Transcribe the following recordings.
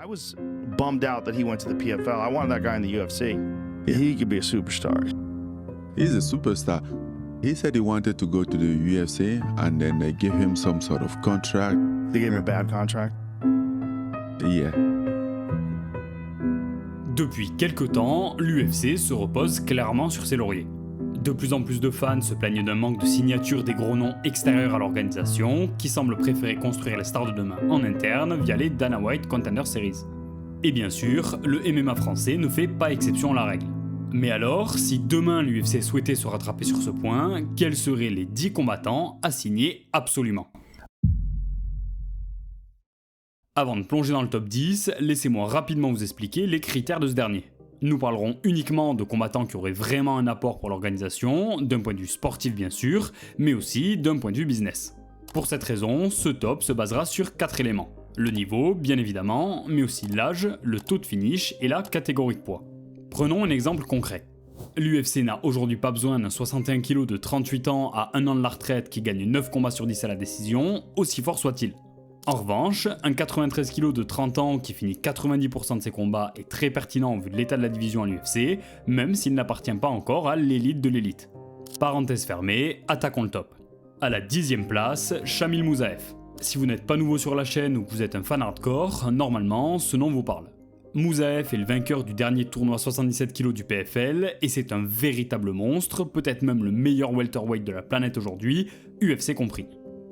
I was bummed out that he went to the PFL. I wanted that guy in the UFC. He could be a superstar. He's a superstar. He said he wanted to go to the UFC and then they gave him some sort of contract. They gave him a bad contract? Yeah. Depuis quelque temps, l'UFC se repose clairement sur ses lauriers. De plus en plus de fans se plaignent d'un manque de signature des gros noms extérieurs à l'organisation, qui semblent préférer construire les stars de demain en interne via les Dana White Contender Series. Et bien sûr, le MMA français ne fait pas exception à la règle. Mais alors, si demain l'UFC souhaitait se rattraper sur ce point, quels seraient les 10 combattants à signer absolument ? Avant de plonger dans le top 10, laissez-moi rapidement vous expliquer les critères de ce dernier. Nous parlerons uniquement de combattants qui auraient vraiment un apport pour l'organisation, d'un point de vue sportif bien sûr, mais aussi d'un point de vue business. Pour cette raison, ce top se basera sur 4 éléments. Le niveau, bien évidemment, mais aussi l'âge, le taux de finish et la catégorie de poids. Prenons un exemple concret. L'UFC n'a aujourd'hui pas besoin d'un 61 kg de 38 ans à 1 an de la retraite qui gagne 9 combats sur 10 à la décision, aussi fort soit-il. En revanche, un 93 kg de 30 ans qui finit 90% de ses combats est très pertinent au vu de l'état de la division à l'UFC, même s'il n'appartient pas encore à l'élite de l'élite. Parenthèse fermée, attaquons le top. À la 10e place, Shamil Moussaev. Si vous n'êtes pas nouveau sur la chaîne ou que vous êtes un fan hardcore, normalement, ce nom vous parle. Moussaev est le vainqueur du dernier tournoi 77 kg du PFL et c'est un véritable monstre, peut-être même le meilleur welterweight de la planète aujourd'hui, UFC compris.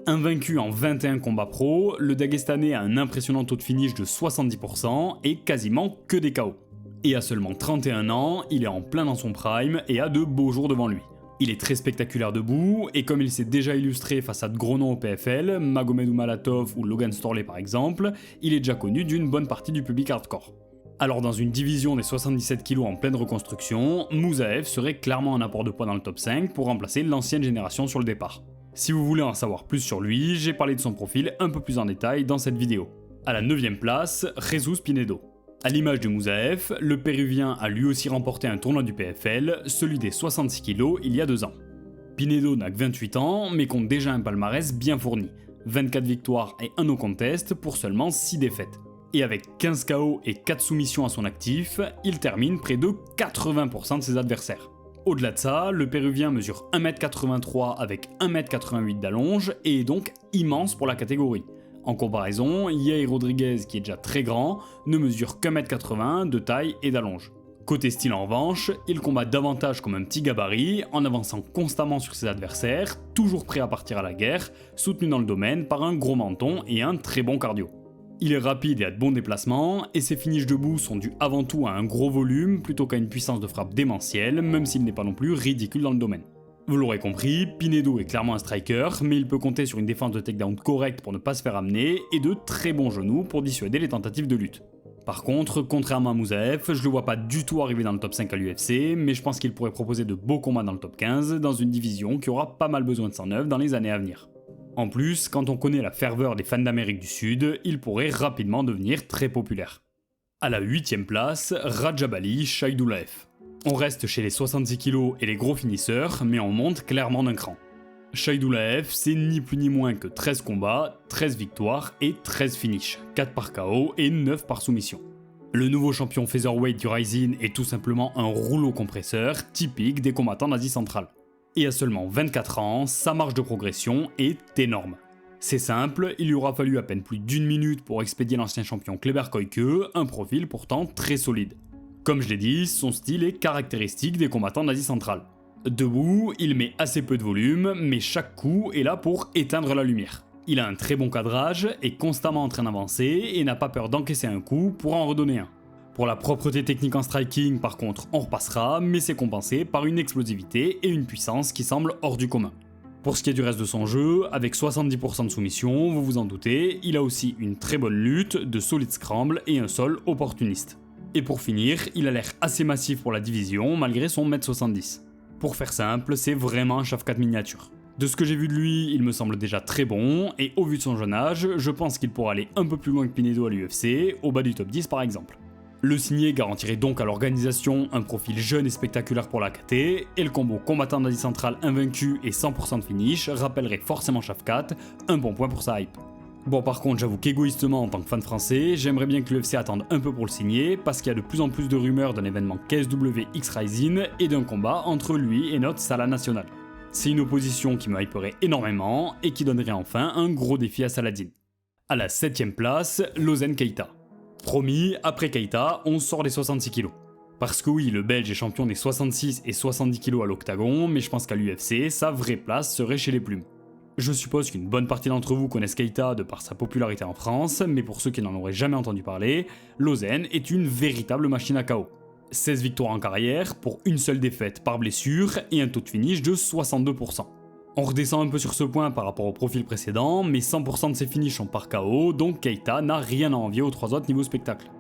Invaincu en 21 combats pro, le Dagestanais a un impressionnant taux de finish de 70% et quasiment que des KO. Et à seulement 31 ans, il est en plein dans son prime et a de beaux jours devant lui. Il est très spectaculaire debout, et comme il s'est déjà illustré face à de gros noms au PFL, Magomedov Malatov ou Logan Storley par exemple, il est déjà connu d'une bonne partie du public hardcore. Alors dans une division des 77 kg en pleine reconstruction, Moussaev serait clairement un apport de poids dans le top 5 pour remplacer l'ancienne génération sur le départ. Si vous voulez en savoir plus sur lui, j'ai parlé de son profil un peu plus en détail dans cette vidéo. À la 9e place, Jesus Pinedo. À l'image de Moussaev, le Péruvien a lui aussi remporté un tournoi du PFL, celui des 66 kg il y a 2 ans. Pinedo n'a que 28 ans, mais compte déjà un palmarès bien fourni. 24 victoires et 1 no contest pour seulement 6 défaites. Et avec 15 KO et 4 soumissions à son actif, il termine près de 80% de ses adversaires. Au-delà de ça, le Péruvien mesure 1m83 avec 1m88 d'allonge et est donc immense pour la catégorie. En comparaison, Yair Rodriguez, qui est déjà très grand, ne mesure qu'1m80 de taille et d'allonge. Côté style en revanche, il combat davantage comme un petit gabarit, en avançant constamment sur ses adversaires, toujours prêt à partir à la guerre, soutenu dans le domaine par un gros menton et un très bon cardio. Il est rapide et a de bons déplacements, et ses finishes debout sont dus avant tout à un gros volume plutôt qu'à une puissance de frappe démentielle, même s'il n'est pas non plus ridicule dans le domaine. Vous l'aurez compris, Pinedo est clairement un striker, mais il peut compter sur une défense de takedown correcte pour ne pas se faire amener, et de très bons genoux pour dissuader les tentatives de lutte. Par contre, contrairement à Moussaev, je le vois pas du tout arriver dans le top 5 à l'UFC, mais je pense qu'il pourrait proposer de beaux combats dans le top 15, dans une division qui aura pas mal besoin de sang neuf dans les années à venir. En plus, quand on connaît la ferveur des fans d'Amérique du Sud, il pourrait rapidement devenir très populaire. À la 8e place, Rajabali Shaidulaev. On reste chez les 66 kg et les gros finisseurs, mais on monte clairement d'un cran. Shaidulaev, c'est ni plus ni moins que 13 combats, 13 victoires et 13 finishes, 4 par KO et 9 par soumission. Le nouveau champion featherweight du Rising est tout simplement un rouleau compresseur typique des combattants d'Asie centrale. Et à seulement 24 ans, sa marge de progression est énorme. C'est simple, il lui aura fallu à peine plus d'1 minute pour expédier l'ancien champion Kleber Koike, un profil pourtant très solide. Comme je l'ai dit, son style est caractéristique des combattants d'Asie centrale. Debout, il met assez peu de volume, mais chaque coup est là pour éteindre la lumière. Il a un très bon cadrage, est constamment en train d'avancer et n'a pas peur d'encaisser un coup pour en redonner un. Pour la propreté technique en striking, par contre, on repassera, mais c'est compensé par une explosivité et une puissance qui semblent hors du commun. Pour ce qui est du reste de son jeu, avec 70% de soumission, vous vous en doutez, il a aussi une très bonne lutte, de solides scrambles et un sol opportuniste. Et pour finir, il a l'air assez massif pour la division malgré son 1m70. Pour faire simple, c'est vraiment un Shafkat miniature. De ce que j'ai vu de lui, il me semble déjà très bon, et au vu de son jeune âge, je pense qu'il pourra aller un peu plus loin que Pinedo à l'UFC, au bas du top 10 par exemple. Le signé garantirait donc à l'organisation un profil jeune et spectaculaire pour la KT, et le combo combattant d'Asie centrale invaincu et 100% de finish rappellerait forcément Shafkat, un bon point pour sa hype. Bon, par contre, j'avoue qu'égoïstement, en tant que fan français, j'aimerais bien que l'UFC attende un peu pour le signer, parce qu'il y a de plus en plus de rumeurs d'un événement KSW X Rising et d'un combat entre lui et notre Salah national. C'est une opposition qui me hyperait énormément et qui donnerait enfin un gros défi à Saladin. À la 7ème place, Lozen Keita. Promis, après Keita, on sort des 66 kg. Parce que oui, le Belge est champion des 66 et 70 kg à l'octagon, mais je pense qu'à l'UFC, sa vraie place serait chez les plumes. Je suppose qu'une bonne partie d'entre vous connaissent Keita de par sa popularité en France, mais pour ceux qui n'en auraient jamais entendu parler, Lozen est une véritable machine à KO. 16 victoires en carrière, pour une seule défaite par blessure et un taux de finish de 62%. On redescend un peu sur ce point par rapport au profil précédent, mais 100% de ses finishes sont par KO, donc Keita n'a rien à envier aux 3 autres niveau spectacle.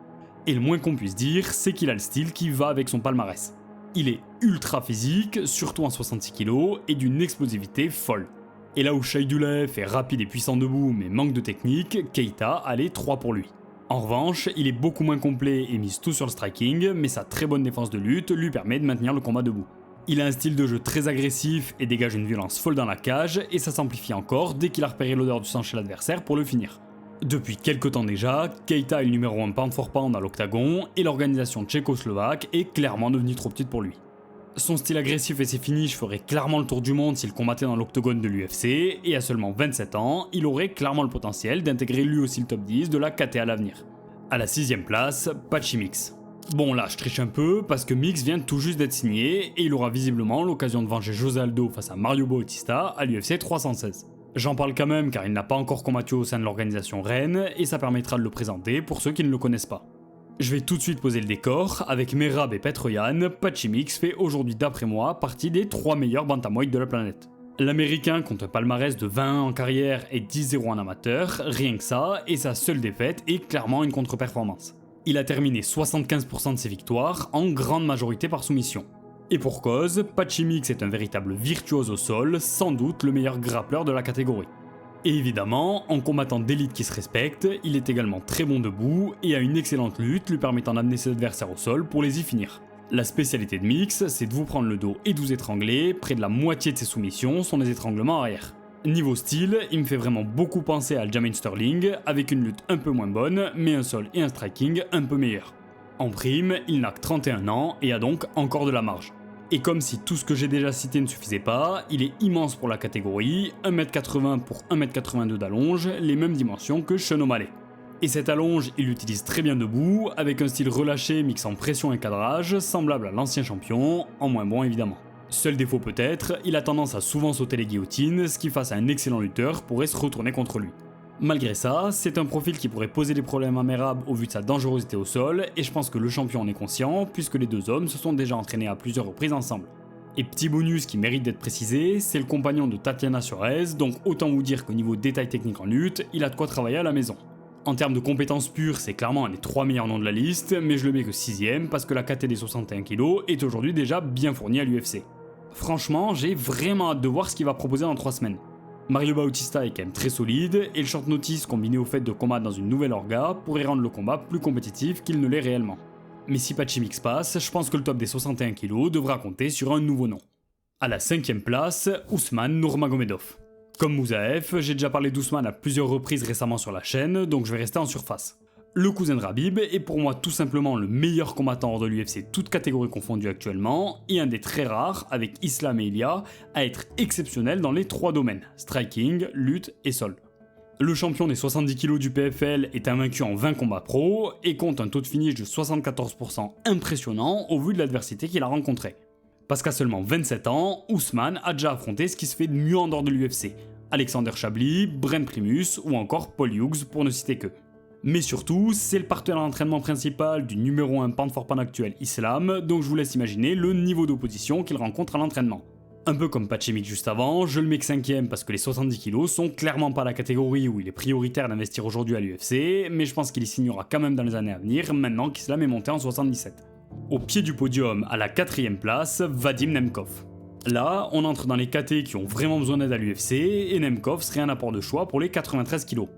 Et le moins qu'on puisse dire, c'est qu'il a le style qui va avec son palmarès. Il est ultra physique, surtout en 66 kg, et d'une explosivité folle. Et là où Shaidulaev est rapide et puissant debout mais manque de technique, Keita a les 3 pour lui. En revanche, il est beaucoup moins complet et mise tout sur le striking, mais sa très bonne défense de lutte lui permet de maintenir le combat debout. Il a un style de jeu très agressif et dégage une violence folle dans la cage, et ça s'amplifie encore dès qu'il a repéré l'odeur du sang chez l'adversaire pour le finir. Depuis quelques temps déjà, Keita est le numéro 1 pound for pound à l'octagon, et l'organisation tchécoslovaque est clairement devenue trop petite pour lui. Son style agressif et ses finishes feraient clairement le tour du monde s'il combattait dans l'octogone de l'UFC, et à seulement 27 ans, il aurait clairement le potentiel d'intégrer lui aussi le top 10 de la KT à l'avenir. À la 6ème place, Patchy Mix. Bon là, je triche un peu, parce que Mix vient tout juste d'être signé, et il aura visiblement l'occasion de venger José Aldo face à Mario Bautista à l'UFC 316. J'en parle quand même car il n'a pas encore combattu au sein de l'organisation Rennes, et ça permettra de le présenter pour ceux qui ne le connaissent pas. Je vais tout de suite poser le décor, avec Merab et Petroyan, Patchy Mix fait aujourd'hui d'après moi partie des 3 meilleurs bantamweight de la planète. L'américain compte un palmarès de 20 en carrière et 10-0 en amateur, rien que ça, et sa seule défaite est clairement une contre-performance. Il a terminé 75% de ses victoires, en grande majorité par soumission. Et pour cause, Patchy Mix est un véritable virtuose au sol, sans doute le meilleur grappleur de la catégorie. Et évidemment, en combattant d'élite qui se respecte, il est également très bon debout et a une excellente lutte lui permettant d'amener ses adversaires au sol pour les y finir. La spécialité de Mix, c'est de vous prendre le dos et de vous étrangler, près de la moitié de ses soumissions sont des étranglements arrière. Niveau style, il me fait vraiment beaucoup penser à Aljamain Sterling, avec une lutte un peu moins bonne, mais un sol et un striking un peu meilleurs. En prime, il n'a que 31 ans et a donc encore de la marge. Et comme si tout ce que j'ai déjà cité ne suffisait pas, il est immense pour la catégorie, 1m80 pour 1m82 d'allonge, les mêmes dimensions que Sean O'Malley. Et cette allonge, il l'utilise très bien debout, avec un style relâché mixant pression et cadrage, semblable à l'ancien champion, en moins bon évidemment. Seul défaut peut-être, il a tendance à souvent sauter les guillotines, ce qui face à un excellent lutteur pourrait se retourner contre lui. Malgré ça, c'est un profil qui pourrait poser des problèmes à Merab au vu de sa dangerosité au sol, et je pense que le champion en est conscient, puisque les deux hommes se sont déjà entraînés à plusieurs reprises ensemble. Et petit bonus qui mérite d'être précisé, c'est le compagnon de Tatiana Suarez, donc autant vous dire qu'au niveau détail technique en lutte, il a de quoi travailler à la maison. En termes de compétences pures, c'est clairement un des 3 meilleurs noms de la liste, mais je le mets que 6ème parce que la KT des 61 kg est aujourd'hui déjà bien fournie à l'UFC. Franchement, j'ai vraiment hâte de voir ce qu'il va proposer dans 3 semaines. Mario Bautista est quand même très solide, et le short notice combiné au fait de combattre dans une nouvelle orga pourrait rendre le combat plus compétitif qu'il ne l'est réellement. Mais si Patchy Mix passe, je pense que le top des 61 kg devra compter sur un nouveau nom. À la 5ème place, Ousmane Nurmagomedov. Comme Moussaev, j'ai déjà parlé d'Ousmane à plusieurs reprises récemment sur la chaîne, donc je vais rester en surface. Le cousin de Khabib est pour moi tout simplement le meilleur combattant hors de l'UFC, toutes catégories confondues actuellement, et un des très rares, avec Islam et Ilia, à être exceptionnel dans les 3 domaines, striking, lutte et sol. Le champion des 70 kg du PFL est invaincu en 20 combats pro, et compte un taux de finish de 74% impressionnant au vu de l'adversité qu'il a rencontrée. Parce qu'à seulement 27 ans, Ousmane a déjà affronté ce qui se fait de mieux en dehors de l'UFC, Alexander Chablis, Brent Primus ou encore Paul Hughes pour ne citer que. Mais surtout, c'est le partenaire d'entraînement principal du numéro 1 pound for pound actuel Islam, donc je vous laisse imaginer le niveau d'opposition qu'il rencontre à l'entraînement. Un peu comme Patchy Mix juste avant, je le mets que 5ème parce que les 70 kg sont clairement pas la catégorie où il est prioritaire d'investir aujourd'hui à l'UFC, mais je pense qu'il y signera quand même dans les années à venir, maintenant qu'Islam est monté en 77. Au pied du podium, à la 4ème place, Vadim Nemkov. Là, on entre dans les KT qui ont vraiment besoin d'aide à l'UFC, et Nemkov serait un apport de choix pour les 93 kg.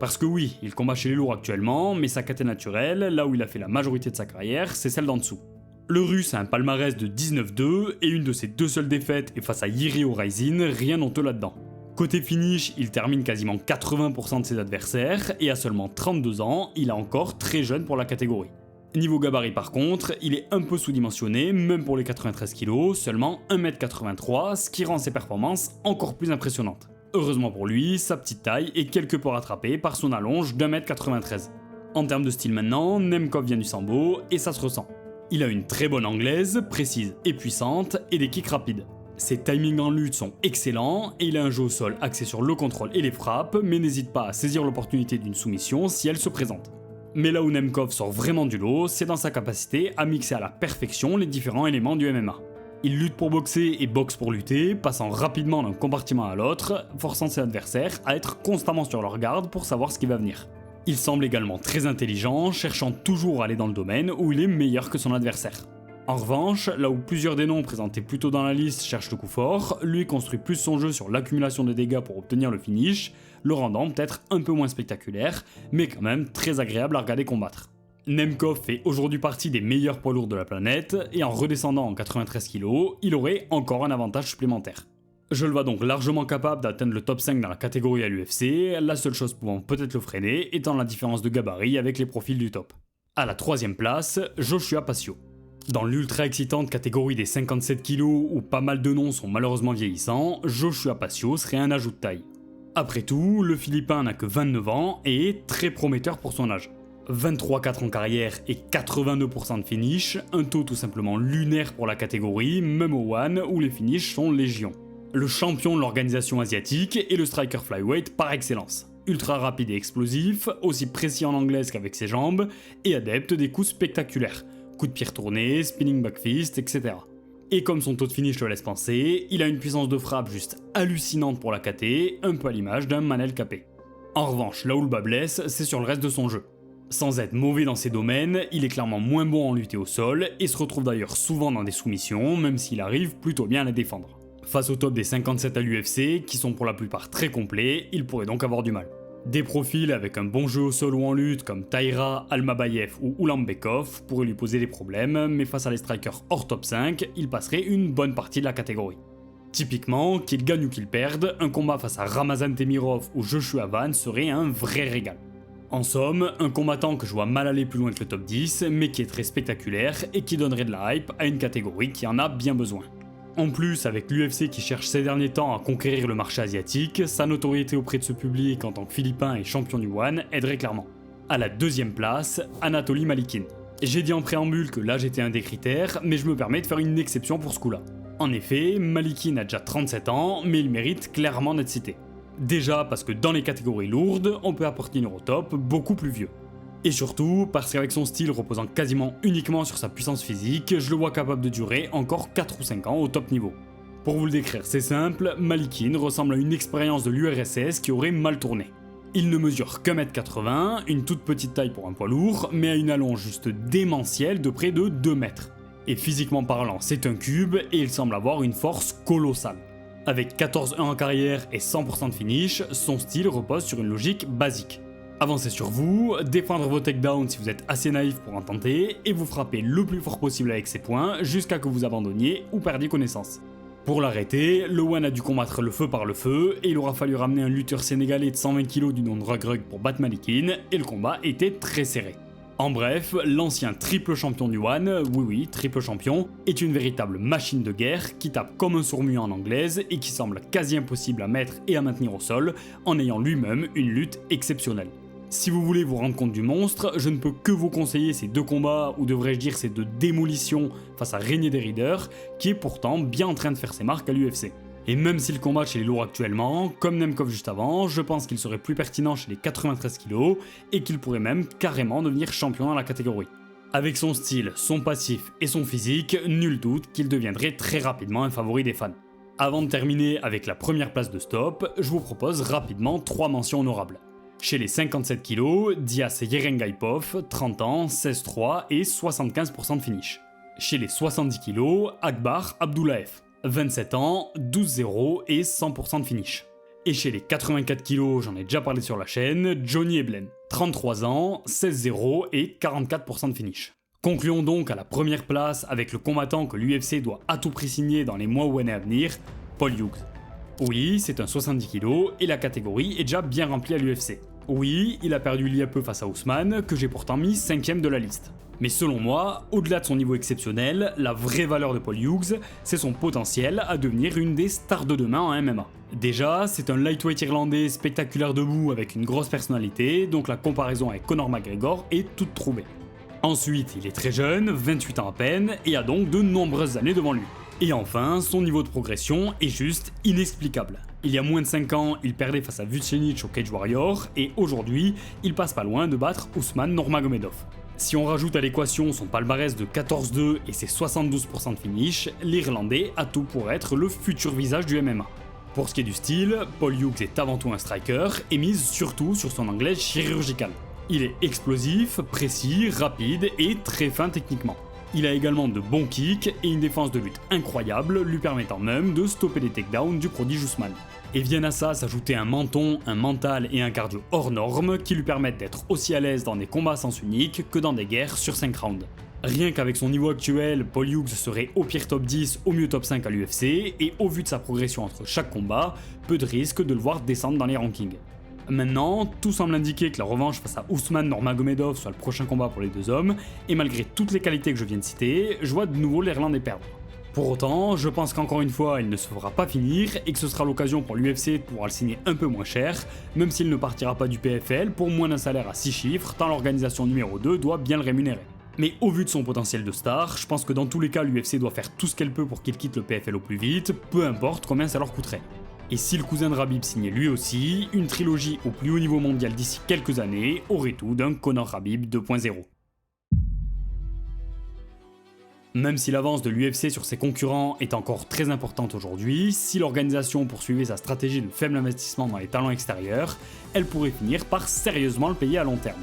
Parce que oui, il combat chez les lourds actuellement, mais sa KT naturelle, là où il a fait la majorité de sa carrière, c'est celle d'en dessous. Le russe a un palmarès de 19-2, et une de ses 2 seules défaites est face à Yiri au Rising, rien d'honteux là-dedans. Côté finish, il termine quasiment 80% de ses adversaires et à seulement 32 ans, il est encore très jeune pour la catégorie. Niveau gabarit par contre, il est un peu sous-dimensionné, même pour les 93 kg, seulement 1m83, ce qui rend ses performances encore plus impressionnantes. Heureusement pour lui, sa petite taille est quelque peu rattrapée par son allonge d'1m93. En termes de style maintenant, Nemkov vient du sambo et ça se ressent. Il a une très bonne anglaise, précise et puissante, et des kicks rapides. Ses timings en lutte sont excellents et il a un jeu au sol axé sur le contrôle et les frappes, mais n'hésite pas à saisir l'opportunité d'une soumission si elle se présente. Mais là où Nemkov sort vraiment du lot, c'est dans sa capacité à mixer à la perfection les différents éléments du MMA. Il lutte pour boxer et boxe pour lutter, passant rapidement d'un compartiment à l'autre, forçant ses adversaires à être constamment sur leur garde pour savoir ce qui va venir. Il semble également très intelligent, cherchant toujours à aller dans le domaine où il est meilleur que son adversaire. En revanche, là où plusieurs des noms présentés plus tôt dans la liste cherchent le coup fort, lui construit plus son jeu sur l'accumulation de dégâts pour obtenir le finish, le rendant peut-être un peu moins spectaculaire, mais quand même très agréable à regarder combattre. Nemkov fait aujourd'hui partie des meilleurs poids lourds de la planète, et en redescendant en 93 kg, il aurait encore un avantage supplémentaire. Je le vois donc largement capable d'atteindre le top 5 dans la catégorie à l'UFC, la seule chose pouvant peut-être le freiner étant la différence de gabarit avec les profils du top. À la troisième place, Joshua Pascio. Dans l'ultra excitante catégorie des 57 kg où pas mal de noms sont malheureusement vieillissants, Joshua Pascio serait un ajout de taille. Après tout, le Philippin n'a que 29 ans et est très prometteur pour son âge. 23-4 en carrière et 82% de finish, un taux tout simplement lunaire pour la catégorie, même au One où les finishes sont légion. Le champion de l'organisation asiatique est le striker flyweight par excellence. Ultra rapide et explosif, aussi précis en anglaise qu'avec ses jambes, et adepte des coups spectaculaires. Coups de pied retournés, spinning back fist, etc. Et comme son taux de finish le laisse penser, il a une puissance de frappe juste hallucinante pour la KT, un peu à l'image d'un Manel Capé. En revanche, là où le bas blesse, c'est sur le reste de son jeu. Sans être mauvais dans ses domaines, il est clairement moins bon en lutte et au sol, et se retrouve d'ailleurs souvent dans des soumissions, même s'il arrive plutôt bien à les défendre. Face au top des 57 à l'UFC, qui sont pour la plupart très complets, il pourrait donc avoir du mal. Des profils avec un bon jeu au sol ou en lutte comme Taira, Almabayev ou Ulambekov pourraient lui poser des problèmes, mais face à les strikers hors top 5, il passerait une bonne partie de la catégorie. Typiquement, qu'il gagne ou qu'il perde, un combat face à Ramazan Temirov ou Joshua Van serait un vrai régal. En somme, un combattant que je vois mal aller plus loin que le top 10, mais qui est très spectaculaire et qui donnerait de la hype à une catégorie qui en a bien besoin. En plus, avec l'UFC qui cherche ces derniers temps à conquérir le marché asiatique, sa notoriété auprès de ce public en tant que Philippin et champion du One aiderait clairement. À la deuxième place, Anatoly Malikin. J'ai dit en préambule que l'âge était un des critères, mais je me permets de faire une exception pour ce coup-là. En effet, Malikin a déjà 37 ans, mais il mérite clairement d'être cité. Déjà parce que dans les catégories lourdes, on peut appartenir au top beaucoup plus vieux. Et surtout, parce qu'avec son style reposant quasiment uniquement sur sa puissance physique, je le vois capable de durer encore 4 ou 5 ans au top niveau. Pour vous le décrire, c'est simple, Malikin ressemble à une expérience de l'URSS qui aurait mal tourné. Il ne mesure qu'1m80, une toute petite taille pour un poids lourd, mais a une allonge juste démentielle de près de 2 mètres. Et physiquement parlant, c'est un cube et il semble avoir une force colossale. Avec 14-1 en carrière et 100% de finish, son style repose sur une logique basique. Avancez sur vous, défendre vos takedowns si vous êtes assez naïf pour en tenter, et vous frappez le plus fort possible avec ses poings jusqu'à que vous abandonniez ou perdiez connaissance. Pour l'arrêter, le One a dû combattre le feu par le feu, et il aura fallu ramener un lutteur sénégalais de 120 kg du nom de Rug pour battre Malikin, et le combat était très serré. En bref, l'ancien triple champion du One, oui triple champion, est une véritable machine de guerre qui tape comme un sourd-muet en anglaise et qui semble quasi impossible à mettre et à maintenir au sol en ayant lui-même une lutte exceptionnelle. Si vous voulez vous rendre compte du monstre, je ne peux que vous conseiller ces deux combats, ou devrais-je dire ces deux démolitions face à Régnier des Rider, qui est pourtant bien en train de faire ses marques à l'UFC. Et même s'il combat chez les lourds actuellement, comme Nemkov juste avant, je pense qu'il serait plus pertinent chez les 93 kg et qu'il pourrait même carrément devenir champion dans la catégorie. Avec son style, son passif et son physique, nul doute qu'il deviendrait très rapidement un favori des fans. Avant de terminer avec la première place de stop, je vous propose rapidement 3 mentions honorables. Chez les 57 kg, Dias Yerengaipov, 30 ans, 16-3 et 75% de finish. Chez les 70 kg, Akbar Abdullaev, 27 ans, 12-0 et 100% de finish. Et chez les 84 kg, j'en ai déjà parlé sur la chaîne, Johnny Eblen, 33 ans, 16-0 et 44% de finish. Concluons donc à la première place avec le combattant que l'UFC doit à tout prix signer dans les mois ou années à venir, Paul Hughes. Oui, c'est un 70 kg et la catégorie est déjà bien remplie à l'UFC. Oui, il a perdu il y a peu face à Ousmane, que j'ai pourtant mis 5ème de la liste. Mais selon moi, au-delà de son niveau exceptionnel, la vraie valeur de Paul Hughes, c'est son potentiel à devenir une des stars de demain en MMA. Déjà, c'est un lightweight irlandais spectaculaire debout avec une grosse personnalité, donc la comparaison avec Conor McGregor est toute trouvée. Ensuite, il est très jeune, 28 ans à peine, et a donc de nombreuses années devant lui. Et enfin, son niveau de progression est juste inexplicable. Il y a moins de 5 ans, il perdait face à Vucenic au Cage Warrior, et aujourd'hui, il passe pas loin de battre Ousmane Nurmagomedov. Si on rajoute à l'équation son palmarès de 14-2 et ses 72% de finish, l'Irlandais a tout pour être le futur visage du MMA. Pour ce qui est du style, Paul Hughes est avant tout un striker et mise surtout sur son anglaise chirurgicale. Il est explosif, précis, rapide et très fin techniquement. Il a également de bons kicks et une défense de lutte incroyable, lui permettant même de stopper les takedowns du prodige Ousmane. Et viennent à ça s'ajouter un menton, un mental et un cardio hors norme qui lui permettent d'être aussi à l'aise dans des combats à sens unique que dans des guerres sur 5 rounds. Rien qu'avec son niveau actuel, Paul Hughes serait au pire top 10, au mieux top 5 à l'UFC, et au vu de sa progression entre chaque combat, peu de risque de le voir descendre dans les rankings. Maintenant, tout semble indiquer que la revanche face à Ousmane Nurmagomedov soit le prochain combat pour les deux hommes, et malgré toutes les qualités que je viens de citer, je vois de nouveau l'Irlandais perdre. Pour autant, je pense qu'encore une fois, il ne se fera pas finir, et que ce sera l'occasion pour l'UFC de pouvoir le signer un peu moins cher, même s'il ne partira pas du PFL pour moins d'un salaire à 6 chiffres, tant l'organisation numéro 2 doit bien le rémunérer. Mais au vu de son potentiel de star, je pense que dans tous les cas, l'UFC doit faire tout ce qu'elle peut pour qu'il quitte le PFL au plus vite, peu importe combien ça leur coûterait. Et si le cousin de Khabib signait lui aussi, une trilogie au plus haut niveau mondial d'ici quelques années aurait tout d'un Conor Khabib 2.0. Même si l'avance de l'UFC sur ses concurrents est encore très importante aujourd'hui, si l'organisation poursuivait sa stratégie de faible investissement dans les talents extérieurs, elle pourrait finir par sérieusement le payer à long terme.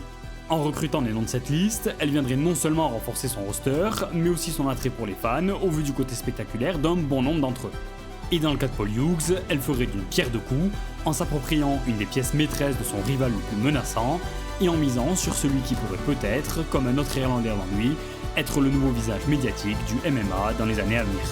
En recrutant les noms de cette liste, elle viendrait non seulement renforcer son roster, mais aussi son attrait pour les fans au vu du côté spectaculaire d'un bon nombre d'entre eux. Et dans le cas de Paul Hughes, elle ferait d'une pierre deux coups, en s'appropriant une des pièces maîtresses de son rival le plus menaçant, et en misant sur celui qui pourrait peut-être, comme un autre Irlandais avant lui, être le nouveau visage médiatique du MMA dans les années à venir.